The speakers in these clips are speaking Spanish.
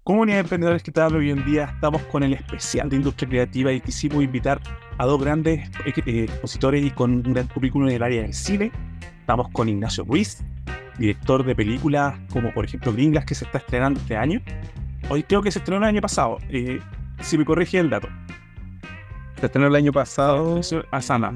Comunidad de emprendedores que tal, hoy en día estamos con el especial de industria creativa y quisimos invitar a dos grandes expositores y con un gran currículum en el área del cine. Estamos con Ignacio Ruiz, director de películas como por ejemplo Gringas, que se está estrenando este año. Hoy creo que se estrenó el año pasado, si me corrige el dato. Se estrenó el año pasado Asana.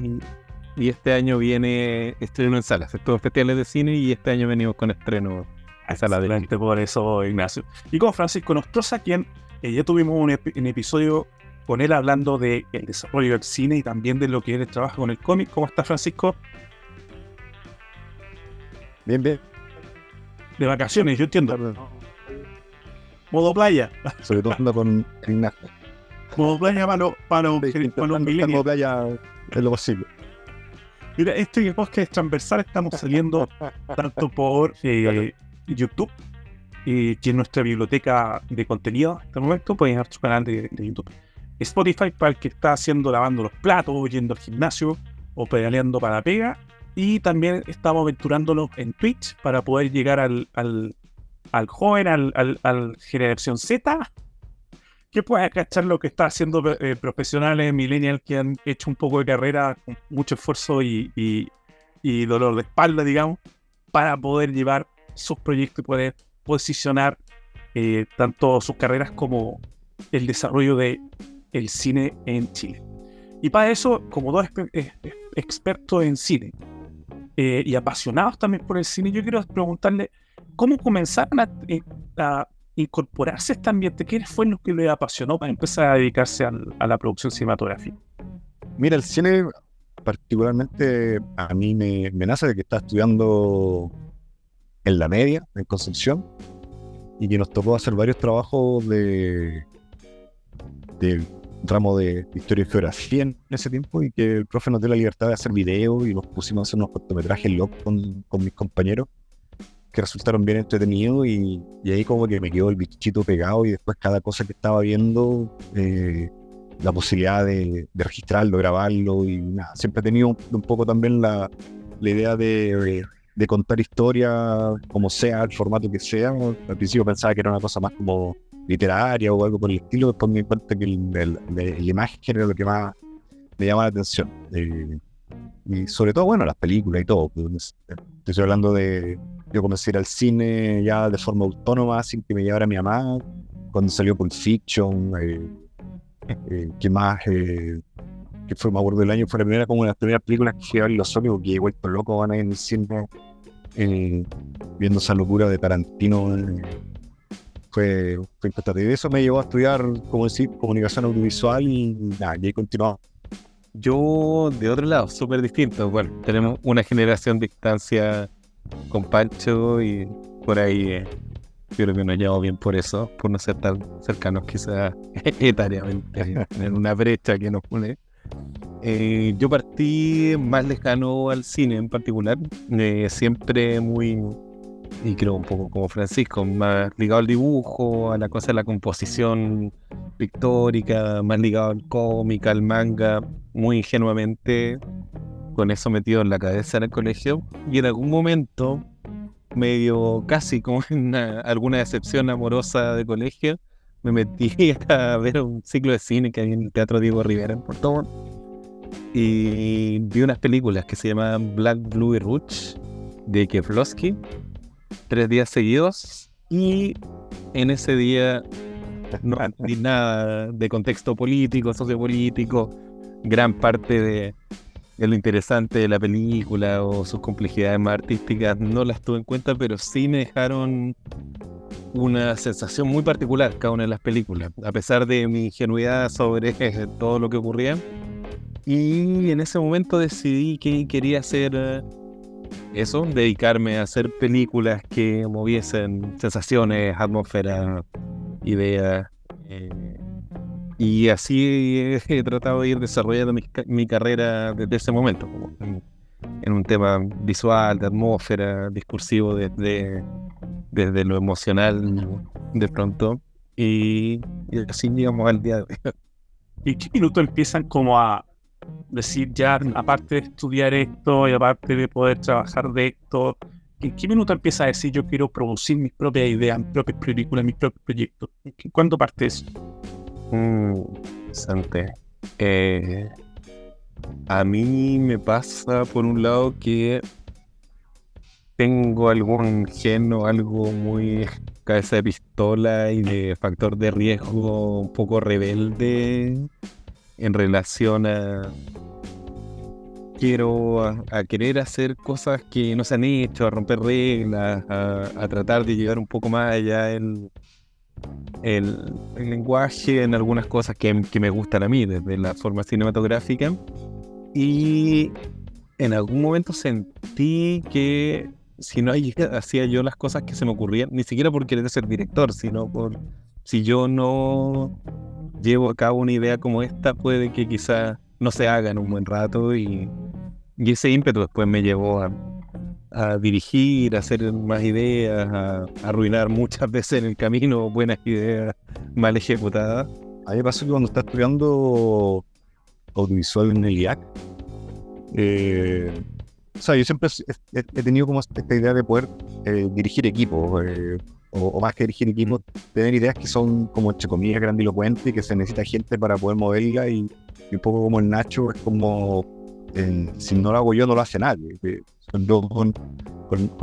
y este año viene estreno en salas. Estos festivales de cine y este año venimos con estreno en sala de cine. Por eso, Ignacio. Y con Francisco Nostroza, quien ya tuvimos un episodio con él hablando del desarrollo del cine y también de lo que él trabaja con el cómic. ¿Cómo está, Francisco? Bien, bien. De vacaciones, yo entiendo. Modo playa. Sobre todo ando con Ignacio. Modo playa para un millennial. Modo playa es lo posible. Mira, este podcast es transversal, estamos saliendo tanto por YouTube, que es nuestra biblioteca de contenido en este momento. Pueden ir a su canal de YouTube. Spotify para el que está lavando los platos, yendo al gimnasio o pedaleando para la pega. Y también estamos aventurándonos en Twitch para poder llegar al joven, al generación Z, que pueda cachar lo que está haciendo profesionales millennials que han hecho un poco de carrera con mucho esfuerzo y dolor de espalda, digamos, para poder llevar sus proyectos y poder posicionar tanto sus carreras como el desarrollo del cine en Chile. Y para eso, como dos expertos en cine y apasionados también por el cine, yo quiero preguntarle cómo comenzaron a incorporarse a este ambiente. ¿Qué fue lo que le apasionó para empezar a dedicarse a la producción cinematográfica? Mira, el cine particularmente a mí me nace de que estaba estudiando en la media, en Concepción, y que nos tocó hacer varios trabajos de ramo de historia y geografía en ese tiempo, y que el profe nos dio la libertad de hacer videos y nos pusimos a hacer unos cortometrajes locos con mis compañeros que resultaron bien entretenidos, y ahí como que me quedó el bichito pegado, y después cada cosa que estaba viendo, la posibilidad de registrarlo, grabarlo, y nada, siempre he tenido un poco también la idea de contar historias como sea, el formato que sea. Al principio pensaba que era una cosa más como literaria o algo por el estilo, después me di cuenta que la imagen era lo que más me llama la atención, y sobre todo, bueno, las películas y todo. Estoy hablando de... Yo comencé a ir al cine ya de forma autónoma, sin que me llevara mi mamá, cuando salió Pulp Fiction, que más, que fue, me acuerdo del año, fue la primera, como una de las primeras películas que fui a ver los Sony, porque he vuelto loco, van a ir en el cine, viendo esa locura de Tarantino. Fue importante. Y de eso me llevó a estudiar, como decir, comunicación audiovisual, y nada, y ahí continuaba. Yo, de otro lado, súper distinto. Bueno, tenemos una generación de distancia con Pancho y por ahí creo que nos llevamos bien por eso, por no ser tan cercanos quizás etariamente, en una brecha que nos une. Yo partí más lejano al cine en particular, siempre muy, y creo un poco como Francisco, más ligado al dibujo, a la cosa de la composición pictórica, más ligado al cómic, al manga, muy ingenuamente, con eso metido en la cabeza en el colegio, y en algún momento, medio casi como en alguna decepción amorosa de colegio, me metí a ver un ciclo de cine que había en el Teatro Diego Rivera en Puerto Montt, y vi unas películas que se llamaban Black, Blue y Rouge de Kieslowski, 3 días seguidos, y en ese día no vi nada de contexto político, sociopolítico. Gran parte de lo interesante de la película o sus complejidades más artísticas no las tuve en cuenta, pero sí me dejaron una sensación muy particular cada una de las películas, a pesar de mi ingenuidad sobre todo lo que ocurría. Y en ese momento decidí que quería hacer eso, dedicarme a hacer películas que moviesen sensaciones, atmósfera, ideas. Y así he tratado de ir desarrollando mi carrera desde ese momento, como en un tema visual, de atmósfera, discursivo desde lo emocional de pronto, y así llegamos al día de hoy. ¿Y qué minuto empiezan como a decir, ya aparte de estudiar esto y aparte de poder trabajar de esto, ¿En qué minuto empieza a decir yo quiero producir mis propias ideas, mis propias películas, mis propios proyectos? ¿Cuándo parte eso? Interesante. A mí me pasa por un lado que tengo algún gen o algo muy cabeza de pistola y de factor de riesgo un poco rebelde en relación a querer hacer cosas que no se han hecho, a romper reglas, a tratar de llevar un poco más allá el lenguaje en algunas cosas que me gustan a mí desde la forma cinematográfica. Y en algún momento sentí que si no hacía yo las cosas que se me ocurrían, ni siquiera por querer ser director, sino por si yo no llevo a cabo una idea como esta, puede que quizás no se haga en un buen rato, y ese ímpetu después me llevó a dirigir, a hacer más ideas, a arruinar muchas veces en el camino buenas ideas mal ejecutadas. A mí me pasó que cuando estaba estudiando audiovisual en el IAC, o sea, yo siempre he tenido como esta idea de poder dirigir equipos, o más que dirigir equipos, tener ideas que son como, entre comillas, grandilocuentes y que se necesita gente para poder moverla, y un poco como el Nacho, es como, si no lo hago yo, no lo hace nadie. Yo con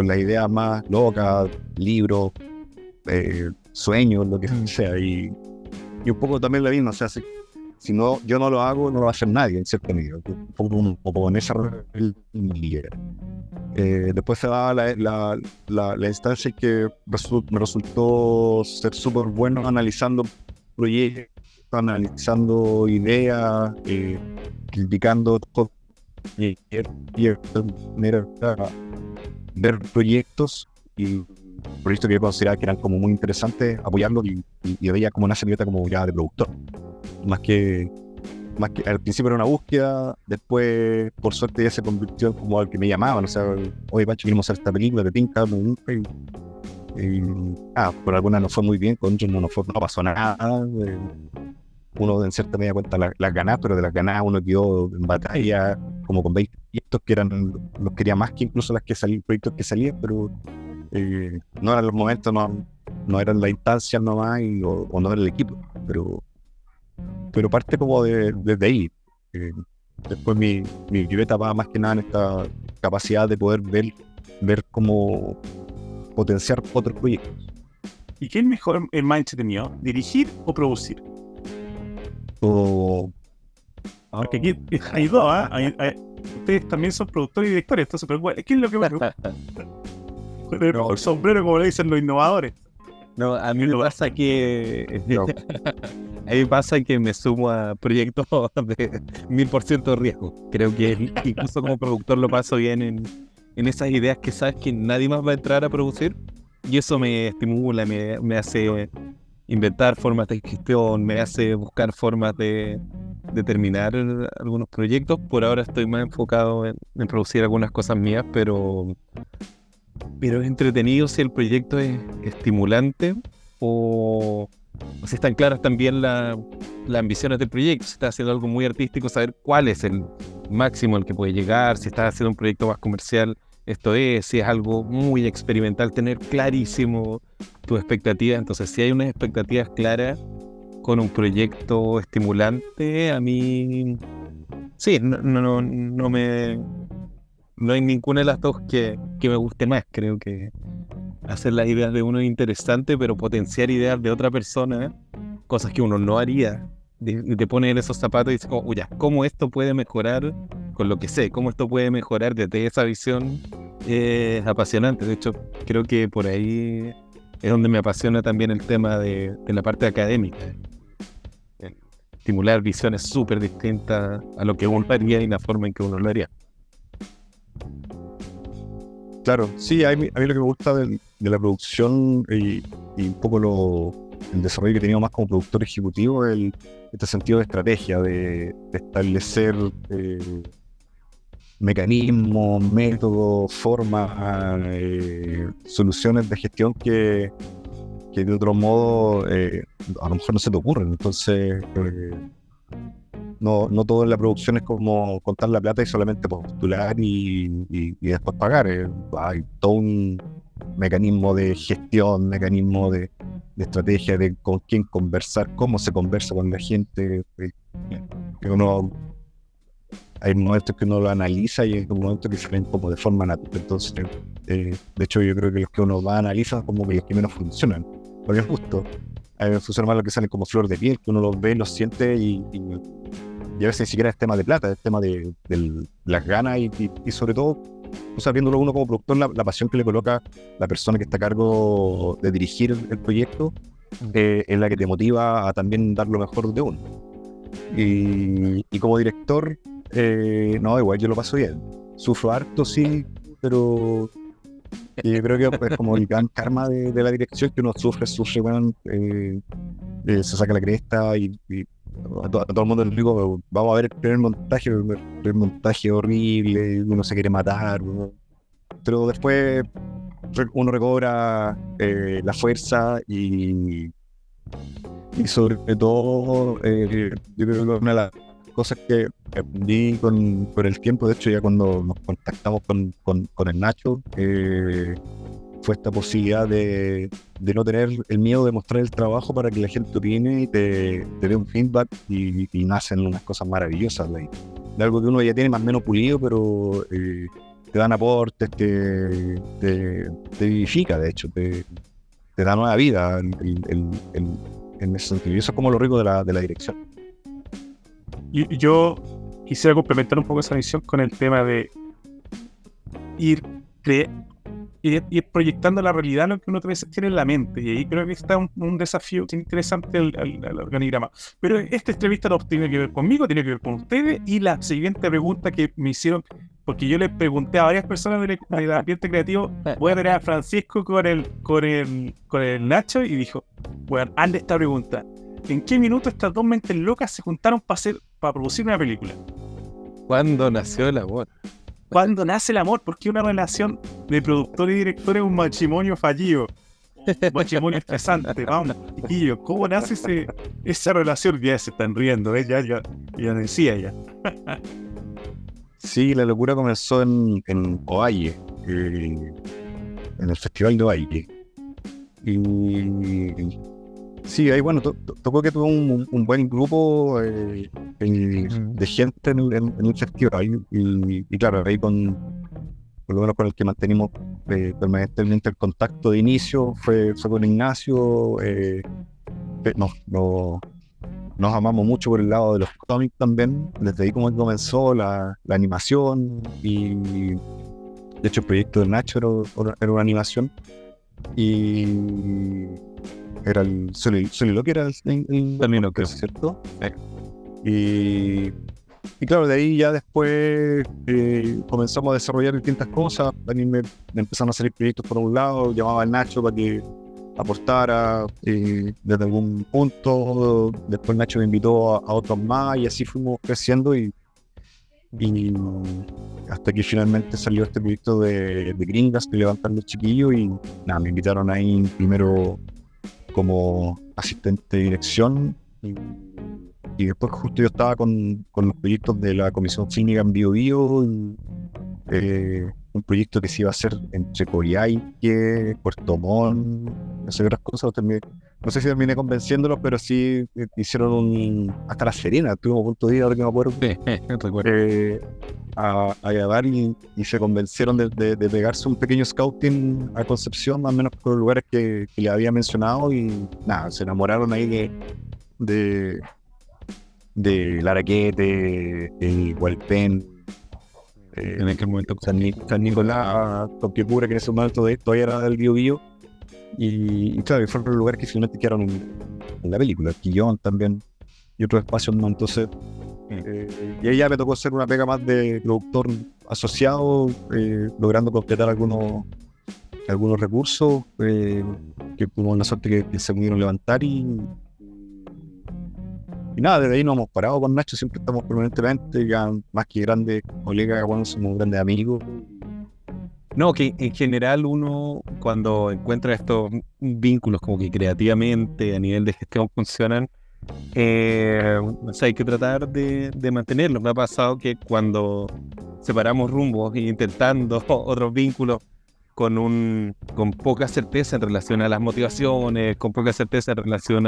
las ideas más locas, libros, sueños, lo que sea, y un poco también la misma, o sea, si no, yo no lo hago, no lo va a hacer nadie, en cierto medida. Un poco en esa rebeldía. Después se da la instancia que me resultó ser súper bueno analizando proyectos, analizando ideas, criticando todo, y ver proyectos que yo consideraba que eran como muy interesantes, apoyarlos, y veía como una servilleta como ya de productor. Más que al principio era una búsqueda, después por suerte ya se convirtió en como al que me llamaban, o sea, oye Pancho, queremos hacer esta película, te tinca, por algunas no fue muy bien, con otros no pasó nada. Uno en cierta medida cuenta las ganas, pero de las ganas uno quedó en batalla como con 20 proyectos que los quería más que incluso proyectos que salían, pero no eran los momentos, no eran las instancias nomás, o no era el equipo, pero parte como desde ahí. Después mi libreta va más que nada en esta capacidad de poder ver cómo potenciar otros proyectos. ¿Y qué es mejor, el más entretenido? ¿Dirigir o producir? Porque aquí hay dos, ustedes también son productores y directores, entonces, pero ¿qué es lo que me gusta? El sombrero, como le dicen los innovadores. No, a mí me pasa que a mí me pasa que me sumo a proyectos de 1000% riesgo. Creo que incluso como productor lo paso bien en esas ideas que sabes que nadie más va a entrar a producir, y eso me estimula, me hace inventar formas de gestión, me hace buscar formas de terminar algunos proyectos. Por ahora estoy más enfocado en producir algunas cosas mías, pero es entretenido si el proyecto es estimulante, o si están claras también las ambiciones del proyecto. Si estás haciendo algo muy artístico, saber cuál es el máximo al que puede llegar. Si estás haciendo un proyecto más comercial, si es algo muy experimental, tener clarísimo tus expectativas. Entonces, si hay unas expectativas claras con un proyecto estimulante, a mí sí, no hay ninguna de las dos que me guste más. Creo que hacer las ideas de uno es interesante, pero potenciar ideas de otra persona, cosas que uno no haría, te pone en esos zapatos y dices, ¿cómo esto puede mejorar con lo que sé? ¿Cómo esto puede mejorar desde esa visión? Es apasionante. De hecho, creo que por ahí es donde me apasiona también el tema de la parte académica. Estimular visiones súper distintas a lo que uno haría y la forma en que uno lo haría. Claro, sí, a mí lo que me gusta de la producción y un poco el desarrollo que he tenido más como productor ejecutivo es este sentido de estrategia, de establecer mecanismos, métodos, formas, soluciones de gestión que de otro modo a lo mejor no se te ocurren. Entonces, no todo en la producción es como contar la plata y solamente postular y después pagar. Hay todo un mecanismo de gestión, mecanismo de estrategia, de con quién conversar, cómo se conversa con la gente. Que uno, hay momentos que uno lo analiza y hay momentos que se ven como de forma natural. Entonces, de hecho, yo creo que los que uno va a analizar como que los que menos funcionan. Porque es justo. A mí me funciona más los que salen como flor de piel, que uno los ve, los siente y a veces ni siquiera es tema de plata, es tema de las ganas y sobre todo, o sea, viéndolo uno como productor, la pasión que le coloca la persona que está a cargo de dirigir el proyecto es la que te motiva a también dar lo mejor de uno. Y como director, no, igual yo lo paso bien. Sufro harto, sí, pero yo creo que es como el gran karma de la dirección, que uno sufre, bueno, se saca la cresta y a todo el mundo le digo, vamos a ver el primer montaje horrible, uno se quiere matar, pero después uno recobra la fuerza y sobre todo yo creo que una de las cosas que aprendí con el tiempo, de hecho ya cuando nos contactamos con el Nacho, fue esta posibilidad de no tener el miedo de mostrar el trabajo para que la gente opine y te dé un feedback y nacen unas cosas maravillosas de algo que uno ya tiene más o menos pulido, pero te dan aportes, te vivifica, de hecho, te da nueva vida en ese sentido. Y eso es como lo rico de la dirección. Y yo quisiera complementar un poco esa visión con el tema de ir proyectando la realidad lo que uno a veces tiene en la mente, y ahí creo que está un desafío interesante al organigrama. Pero esta entrevista no tiene que ver conmigo, tiene que ver con ustedes, y la siguiente pregunta que me hicieron, porque yo le pregunté a varias personas del ambiente creativo, voy a tener a Francisco con el Nacho, y dijo, bueno, hazle esta pregunta: ¿en qué minuto estas dos mentes locas se juntaron para producir una película? ¿Cuándo nació el amor? ¿Cuándo nace el amor? Porque una relación de productor y director es un matrimonio fallido, un matrimonio estresante. Vamos, chiquillos, ¿cómo nace esa relación? Ya se están riendo, ¿eh? Ya decía ya. Sí, la locura comenzó en Ovalle, en el Festival de Ovalle. Y sí, ahí bueno, tocó que tuvo un buen grupo de gente en el festival. Y claro, ahí por lo menos con el que mantenimos permanentemente el contacto de inicio fue con Ignacio. Nos amamos mucho por el lado de los cómics también. Desde ahí como que comenzó la animación y de hecho el proyecto de Nacho era una animación y era el Soliloquio, era el Soliloquio, ¿cierto? Y claro, de ahí ya después comenzamos a desarrollar distintas cosas. A mí me empezaron a salir proyectos por un lado, llamaba al Nacho para que aportara desde algún punto. Después Nacho me invitó a otros más y así fuimos creciendo y hasta que finalmente salió este proyecto de Gringas, de levantar los chiquillos, y nada, me invitaron ahí primero como asistente de dirección y después justo yo estaba con los proyectos de la Comisión Fílmica en Bio Bio, un proyecto que se iba a hacer entre Coyhaique, Puerto Montt, no sé qué otras cosas. No sé si terminé convenciéndolos, pero sí hicieron hasta La Serena, tuvimos un punto de ir, ahora que me acuerdo, recuerdo. A grabar y se convencieron de pegarse un pequeño scouting a Concepción, más o menos por los lugares que les había mencionado, y nada, se enamoraron ahí de Laraquete, Hualpén, en aquel momento San Nicolás, Copiapura, que en ese momento todavía era del Bío Bío, y claro, fueron los lugares que finalmente quedaron en la película, Quillón también y otros espacios más. Entonces y ahí ya me tocó hacer una pega más de productor asociado, logrando completar algunos recursos que tuvimos la suerte que se pudieron levantar y nada, desde ahí no hemos parado con Nacho, siempre estamos permanentemente, ya más que grandes colegas, bueno, somos grandes amigos. No, que en general uno cuando encuentra estos vínculos como que creativamente a nivel de gestión funcionan, O sea, hay que tratar de mantenerlo. Me ha pasado que cuando separamos rumbos e intentando otros vínculos con poca certeza en relación a las motivaciones, con poca certeza en relación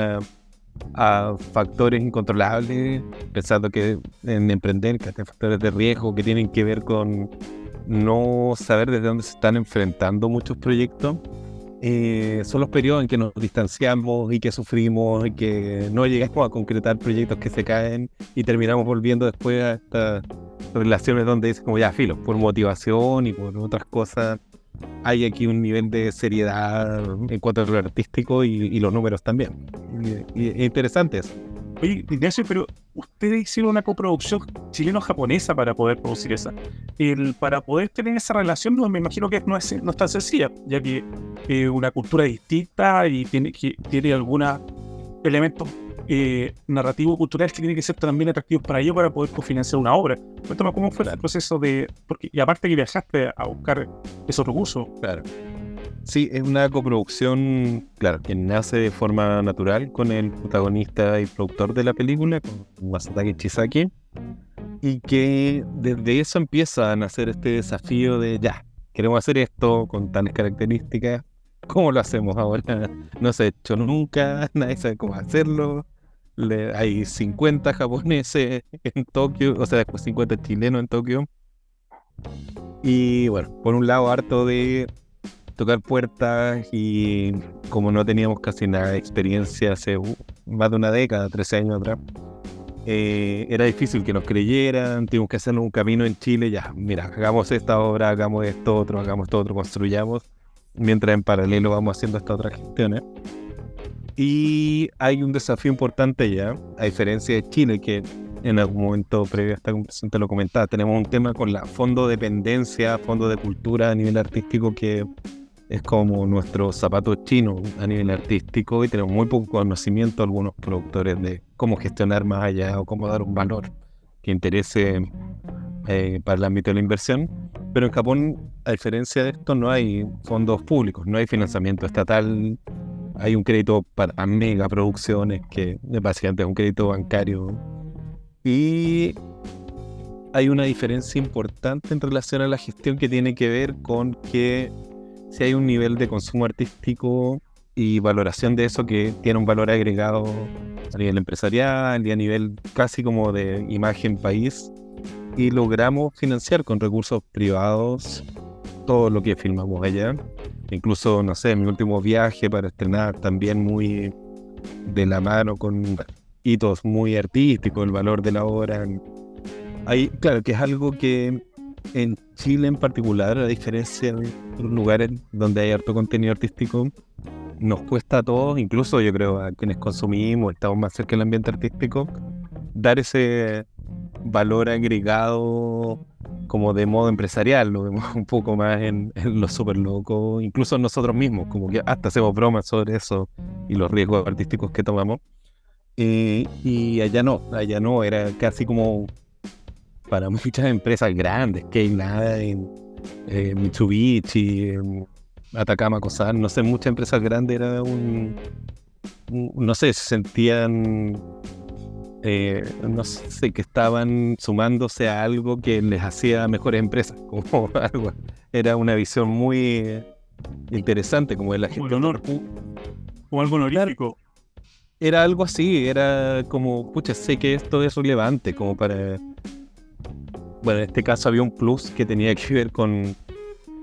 a factores incontrolables, pensando que en emprender, que hay factores de riesgo que tienen que ver con no saber desde dónde se están enfrentando muchos proyectos. Son los periodos en que nos distanciamos y que sufrimos y que no llegamos a concretar proyectos que se caen y terminamos volviendo después a estas relaciones donde dices como ya filo, por motivación y por otras cosas hay aquí un nivel de seriedad en cuanto a lo artístico y los números también. Y es interesante eso. Oye, Ignacio, pero ustedes hicieron una coproducción chileno-japonesa para poder producir esa. Para poder tener esa relación, no, me imagino que no es tan sencilla, ya que una cultura distinta y tiene algunos elementos narrativos culturales que tienen que ser también atractivos para ellos para poder cofinanciar una obra. Cuéntame cómo fue el proceso y aparte que viajaste a buscar esos recursos. Claro. Sí, es una coproducción, claro, que nace de forma natural con el protagonista y productor de la película, con Masataki Chisaki, y que desde eso empieza a nacer este desafío de ya, queremos hacer esto con tales características, ¿cómo lo hacemos ahora? No se ha hecho nunca, nadie sabe cómo hacerlo, hay 50 japoneses en Tokio, o sea, después 50 chilenos en Tokio, y bueno, por un lado harto de tocar puertas y como no teníamos casi nada de experiencia hace más de una década, 13 años atrás, era difícil que nos creyeran, tuvimos que hacer un camino en Chile, ya, mira, hagamos esta obra, hagamos esto otro, construyamos, mientras en paralelo vamos haciendo estas otras gestiones. Y hay un desafío importante ya, a diferencia de Chile, que en algún momento previo a esta conversación te lo comentaba, tenemos un tema con la fondo dependencia, fondo de cultura a nivel artístico que es como nuestro zapato chino a nivel artístico y tenemos muy poco conocimiento algunos productores de cómo gestionar más allá o cómo dar un valor que interese para el ámbito de la inversión. Pero en Japón, a diferencia de esto, no hay fondos públicos, no hay financiamiento estatal, hay un crédito para megaproducciones que básicamente es un crédito bancario y hay una diferencia importante en relación a la gestión que tiene que ver con que si hay un nivel de consumo artístico y valoración de eso que tiene un valor agregado a nivel empresarial y a nivel casi como de imagen país, y logramos financiar con recursos privados todo lo que filmamos allá. Incluso, no sé, mi último viaje para estrenar también muy de la mano con hitos muy artísticos, el valor de la obra. Ahí, claro, que es algo que en Chile en particular, a diferencia de otros lugares donde hay harto contenido artístico, nos cuesta a todos, incluso yo creo a quienes consumimos, estamos más cerca del ambiente artístico, dar ese valor agregado como de modo empresarial. Lo vemos un poco más en los super locos, incluso nosotros mismos, como que hasta hacemos bromas sobre eso y los riesgos artísticos que tomamos. Y allá no, era casi como para muchas empresas grandes, K-Line, Mitsubishi, Atacama Kosan, no sé, muchas empresas grandes era no sé, se sentían, no sé, que estaban sumándose a algo que les hacía mejores empresas, como algo, era una visión muy interesante, como de la Como gente. el honor, o algo honorífico. Era algo así, era como, pucha, sé que esto es relevante, como para... Bueno, en este caso había un plus que tenía que ver con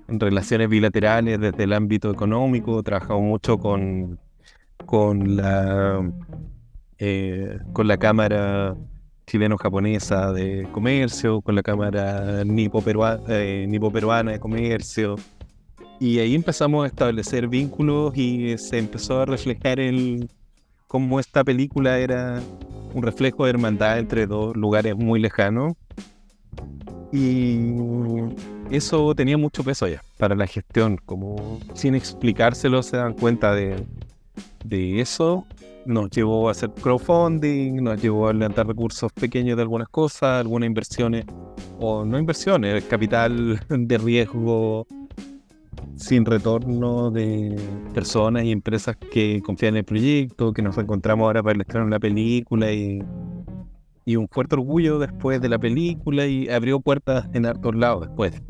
relaciones bilaterales desde el ámbito económico. Trabajamos mucho con la Cámara Chileno-Japonesa de Comercio, con la Cámara Nipo-Peruana de Comercio. Y ahí empezamos a establecer vínculos y se empezó a reflejar cómo esta película era un reflejo de hermandad entre dos lugares muy lejanos. Y eso tenía mucho peso ya para la gestión, como sin explicárselo se dan cuenta de eso. Nos llevó a hacer crowdfunding, nos llevó a levantar recursos pequeños de algunas cosas, algunas inversiones, o no inversiones, capital de riesgo sin retorno de personas y empresas que confían en el proyecto, que nos encontramos ahora para el estreno de la película y un fuerte orgullo después de la película y abrió puertas en hartos lados después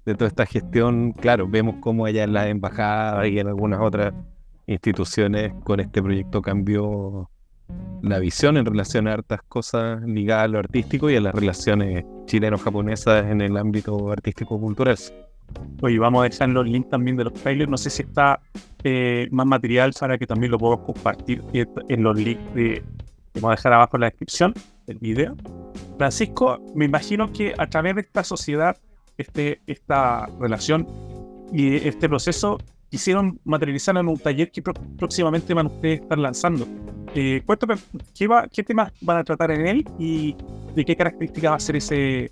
de toda esta gestión. Claro, vemos cómo allá en la embajada y en algunas otras instituciones con este proyecto cambió la visión en relación a hartas cosas ligadas a lo artístico y a las relaciones chileno-japonesas en el ámbito artístico-cultural. Oye, vamos a dejar los links también de los trailers. No sé si está más material para que también lo podamos compartir en los links que vamos a dejar abajo en la descripción del video. Francisco, me imagino que a través de esta sociedad, esta relación y este proceso, quisieron materializar en un taller que próximamente van ustedes a estar lanzando. Cuéntame, ¿qué temas van a tratar en él y de qué características va a ser ese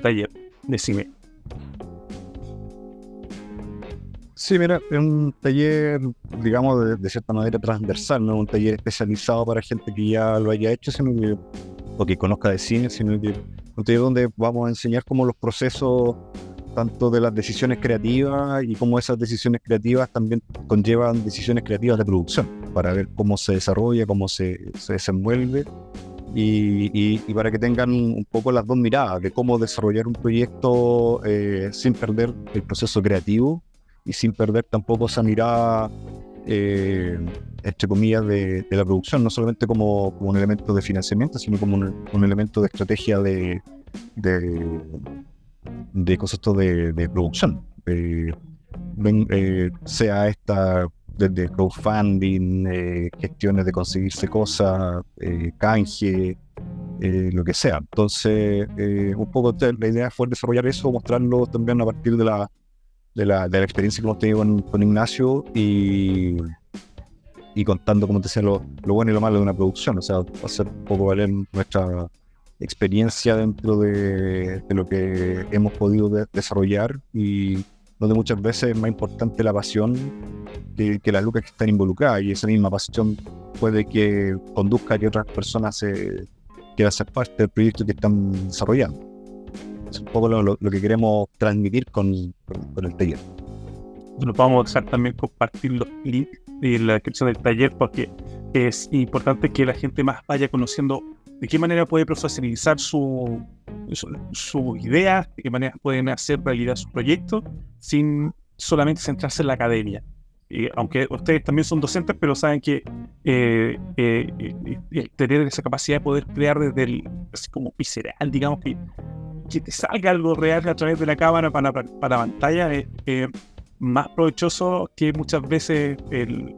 taller? Decime. Sí, mira, es un taller, digamos, de cierta manera transversal, no es un taller especializado para gente que ya lo haya hecho, o que conozca de cine, sino que un taller donde vamos a enseñar cómo los procesos, tanto de las decisiones creativas y cómo esas decisiones creativas también conllevan decisiones creativas de producción, para ver cómo se desarrolla, cómo se desenvuelve, y para que tengan un poco las dos miradas de cómo desarrollar un proyecto sin perder el proceso creativo y sin perder tampoco esa mirada, entre comillas, de la producción, no solamente como un elemento de financiamiento, sino como un elemento de estrategia de conceptos de producción. Sea esta desde crowdfunding, gestiones de conseguirse cosas, canje, lo que sea. Entonces, un poco la idea fue desarrollar eso, mostrarlo también a partir de la experiencia que hemos tenido con Ignacio y contando, como te decía, lo bueno y lo malo de una producción. O sea, hacer un poco valer nuestra experiencia dentro de lo que hemos podido desarrollar, y donde muchas veces es más importante la pasión que las lucas que están involucradas, y esa misma pasión puede que conduzca a que otras personas quieran ser parte del proyecto que están desarrollando. Es un poco lo que queremos transmitir con el taller. Bueno, vamos a dejar también compartir los links en la descripción del taller, porque es importante que la gente más vaya conociendo de qué manera puede profesionalizar sus ideas, de qué manera pueden hacer realidad sus proyectos sin solamente centrarse en la academia. Aunque ustedes también son docentes, pero saben que tener esa capacidad de poder crear desde el, así como visceral, digamos, que te salga algo real a través de la cámara para pantalla, es más provechoso que muchas veces el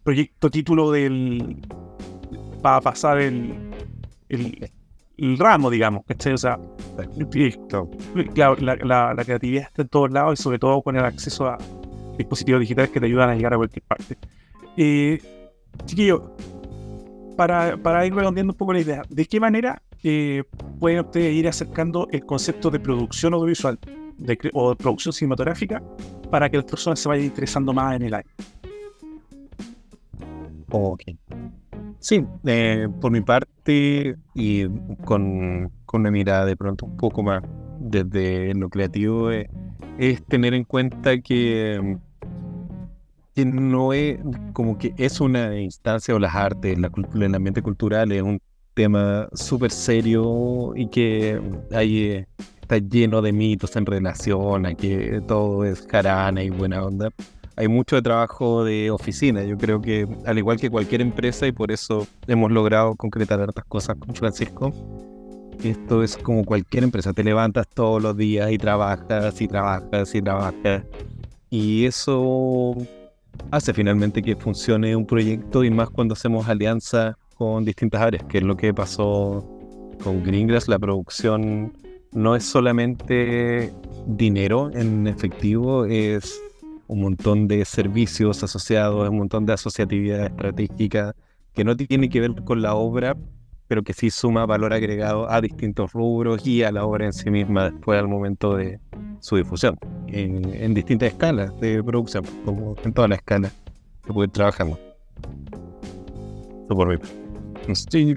proyecto título para pasar el ramo, digamos, ¿cachai? O sea, claro, la creatividad está en todos lados, y sobre todo con el acceso a dispositivos digitales que te ayudan a llegar a cualquier parte. Chiquillos, para ir redondeando un poco la idea, ¿de qué manera pueden ustedes ir acercando el concepto de producción audiovisual o de producción cinematográfica para que las personas se vayan interesando más en el área? Ok. Sí, por mi parte, y con una mirada de pronto un poco más desde lo creativo, es tener en cuenta que no es como que es una instancia, o las artes, la cultura, el ambiente cultural es un tema súper serio y que ahí está lleno de mitos en relación a que todo es jarana y buena onda. Hay mucho de trabajo de oficina. Yo creo que al igual que cualquier empresa, y por eso hemos logrado concretar hartas cosas con Francisco, esto es como cualquier empresa. Te levantas todos los días y trabajas y trabajas y trabajas, y eso hace finalmente que funcione un proyecto, y más cuando hacemos alianzas con distintas áreas, que es lo que pasó con Greengrass. La producción no es solamente dinero en efectivo, es un montón de servicios asociados, un montón de asociatividad estratégica que no tiene que ver con la obra, pero que sí suma valor agregado a distintos rubros y a la obra en sí misma después al momento de su difusión, en distintas escalas de producción, como en todas las escalas que puede ir trabajando. Eso por mí. Sí.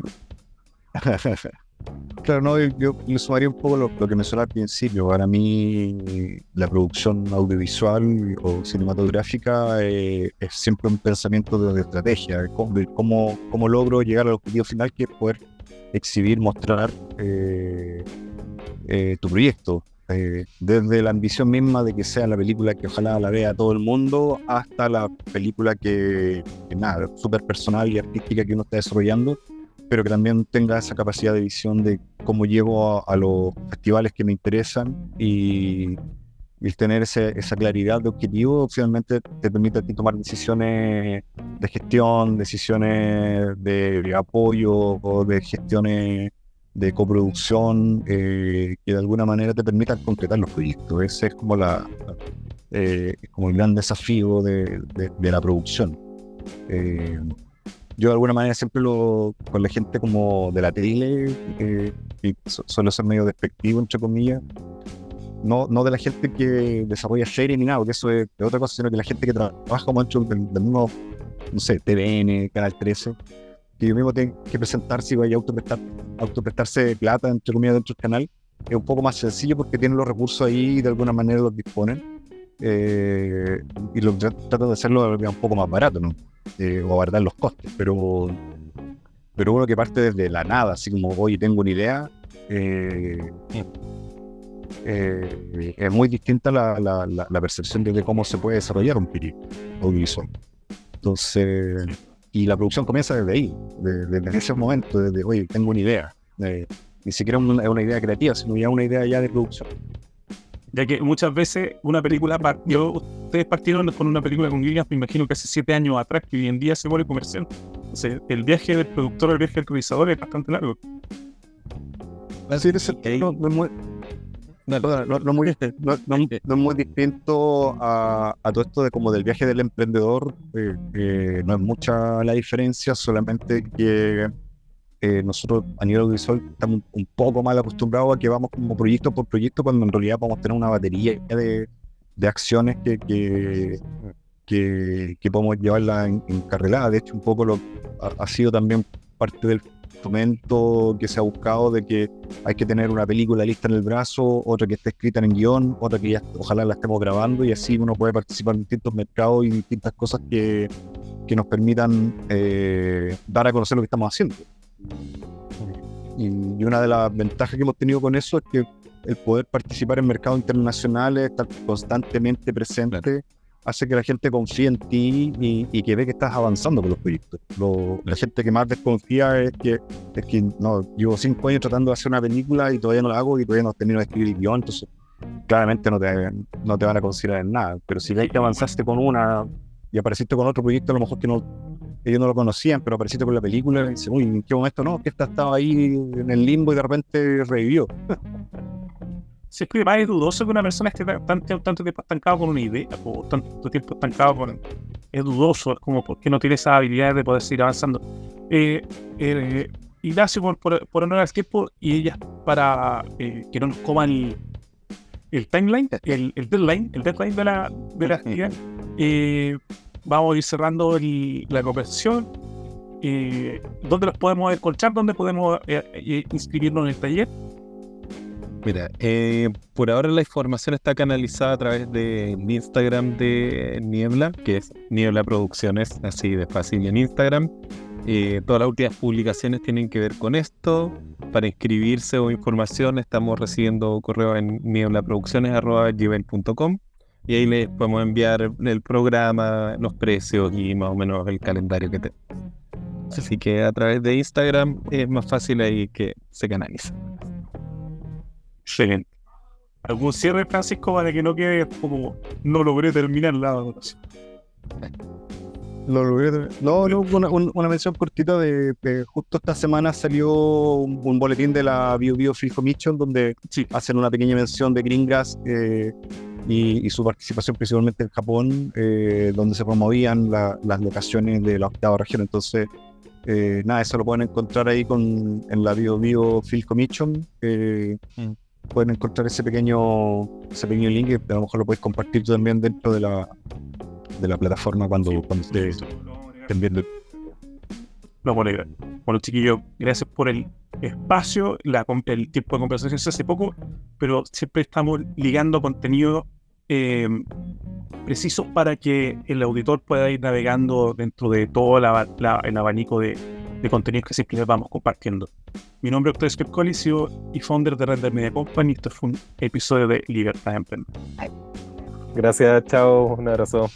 Claro, no, yo le sumaría un poco lo que mencionaba al principio. Para mí, la producción audiovisual o cinematográfica es siempre un pensamiento de estrategia, de cómo logro llegar al objetivo final, que es poder exhibir, mostrar tu proyecto. Desde la ambición misma de que sea la película que ojalá la vea todo el mundo, hasta la película que nada, súper personal y artística que uno está desarrollando, pero que también tenga esa capacidad de visión de cómo llego a los festivales que me interesan, y el tener esa claridad de objetivo finalmente te permite a ti tomar decisiones de gestión, decisiones de apoyo o de gestiones de coproducción, que de alguna manera te permitan concretar los proyectos. Ese es como como el gran desafío de la producción. Yo de alguna manera siempre con la gente como de la tele, y suelo ser medio despectivo, entre comillas, no de la gente que desarrolla series ni nada, porque eso es otra cosa, sino que la gente que trabaja como dentro del mismo, no sé, TVN, Canal 13, que yo mismo tengo que presentarse y vaya a autoprestarse plata, entre comillas, dentro del canal. Es un poco más sencillo porque tienen los recursos ahí y de alguna manera los disponen, y tratan de hacerlo un poco más barato, ¿no? O abaratar los costes, pero uno que parte desde la nada, así como, oye, tengo una idea, es muy distinta la percepción de cómo se puede desarrollar un proyecto audiovisual. Entonces, y la producción comienza desde ahí, desde ese momento, desde, oye, tengo una idea, ni siquiera es una idea creativa, sino ya una idea ya de producción. Ya que muchas veces una película ustedes partieron con una película con guiones, me imagino que hace 7 años atrás, que hoy en día se vuelve comercial. Entonces, el viaje del productor, el viaje del realizador es bastante largo. Sí, no es muy distinto a todo esto de como del viaje del emprendedor. No es mucha la diferencia, solamente que nosotros a nivel audiovisual estamos un poco mal acostumbrados a que vamos como proyecto por proyecto, cuando en realidad podemos tener una batería de acciones que podemos llevarla encarrilada. De hecho, un poco ha sido también parte del fomento que se ha buscado, de que hay que tener una película lista en el brazo, otra que esté escrita en guión, otra que ya ojalá la estemos grabando, y así uno puede participar en distintos mercados y distintas cosas que nos permitan dar a conocer lo que estamos haciendo. Y una de las ventajas que hemos tenido con eso es que el poder participar en mercados internacionales, estar constantemente presente, claro, hace que la gente confíe en ti y que ve que estás avanzando con los proyectos. La gente que más desconfía es que no, llevo 5 años tratando de hacer una película y todavía no la hago, y todavía no termino de escribir el guión, entonces claramente no te van a considerar en nada. Pero si ves que avanzaste con una y apareciste con otro proyecto, a lo mejor que ellos no lo conocían, pero apareciste con la película, y dicen, uy, ¿en qué momento no? Que esta estaba ahí en el limbo y de repente revivió. Si es que además es dudoso que una persona esté tanto tiempo estancado con una idea, o tanto tiempo estancado con... Es dudoso, es como porque no tiene esa habilidad de poder seguir avanzando. Ignacio, por honor al tiempo, y ellas para que no nos coman el timeline, el deadline de la actividad, vamos a ir cerrando la conversación. ¿Dónde los podemos encontrar? ¿Dónde podemos inscribirnos en el taller? Mira, por ahora la información está canalizada a través del Instagram de Niebla, que es Niebla Producciones, así de fácil en Instagram. Todas las últimas publicaciones tienen que ver con esto. Para inscribirse o información estamos recibiendo correo en nieblaproducciones@gmail.com, y ahí les podemos enviar el programa, los precios y más o menos el calendario que tenemos. Así que a través de Instagram es más fácil ahí que se canaliza. Excelente. ¿Algún cierre, Francisco, para que no quede como no logré terminar la votación? Una mención cortita de justo esta semana salió un boletín de la Bio Film Commission, donde hacen una pequeña mención de Greengrass y su participación principalmente en Japón, donde se promovían las locaciones de la 8ª región. Entonces, eso lo pueden encontrar ahí en la Bio Film Commission. Pueden encontrar ese pequeño link, que a lo mejor lo podéis compartir también dentro de la plataforma cuando estén viendo. Bueno, chiquillos, gracias por el espacio, el tiempo de conversación se hace poco, pero siempre estamos ligando contenido precisos para que el auditor pueda ir navegando dentro de todo el abanico de contenidos que siempre vamos compartiendo. Mi nombre es Octavio Schiappicoli, CEO y founder de Render Media Company. Este fue un episodio de Libertad de Emprender. Gracias, chao, un abrazo.